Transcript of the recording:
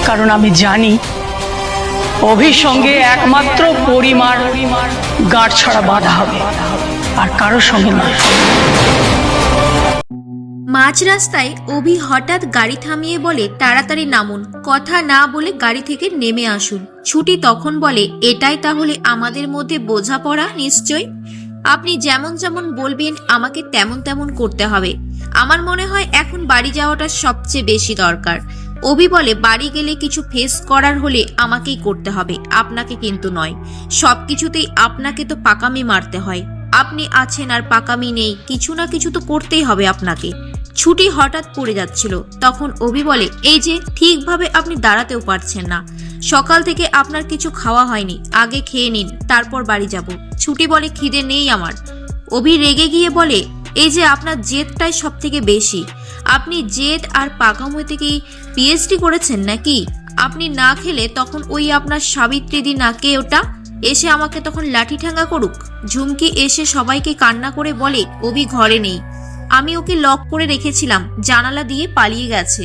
কারণ আমি জানি অভির সঙ্গে একমাত্র পরিমার গাঁট ছাড়া বাঁধা হবে, আর কারোর সঙ্গে না। মাঝ রাস্তায় অভি হঠাৎ গাড়ি থামিয়ে বলে, তাড়াতাড়ি নামুন, কথা না বলে গাড়ি থেকে নেমে আসুন। ছুটি তখন বলে, এটাই তাহলে আমাদের মধ্যে বোঝাপড়া? নিশ্চয় আপনি যেমন যেমন বলবেন আমাকে তেমন তেমন করতে হবে। আমার মনে হয় এখন বাড়ি যাওয়াটা সবচেয়ে বেশি দরকার। অভি বলে, বাড়ি গেলে কিছু ফেস করার হলে আমাকেই করতে হবে, আপনাকে কিন্তু নয়। সবকিছুতেই আপনাকে তো পাকামি মারতে হয়। আপনি আছেন আর পাকামি নেই, কিছু না কিছু তো করতেই হবে আপনাকে। ছুটি হঠাৎ পড়ে যাচ্ছিল, তখন অভি বলে, এই যে ঠিকভাবে আপনি দাঁড়াতেও পারছেন না, সকাল থেকে আপনার কিছু খাওয়া হয়নি, আগে খেয়ে নিন, তারপর বাড়ি যাব। ছুটি বলে, খিদে নেই আমার। অভি রেগে গিয়ে বলে, এই যে আপনার জেদটাই সব থেকে বেশি। আপনি জেদ আর পাকামো থেকেই পিএইচডি করেছেন নাকি? আপনি না খেলে তখন ওই আপনার সাবিত্রীদি নাকে ওটা এসে আমাকে তখন লাঠি ঠাঙ্গা করুক। ঝুমকি এসে সবাইকে কান্না করে বলে, অভি ঘরে নেই, আমি ওকে লক করে রেখেছিলাম, জানালা দিয়ে পালিয়ে গেছে।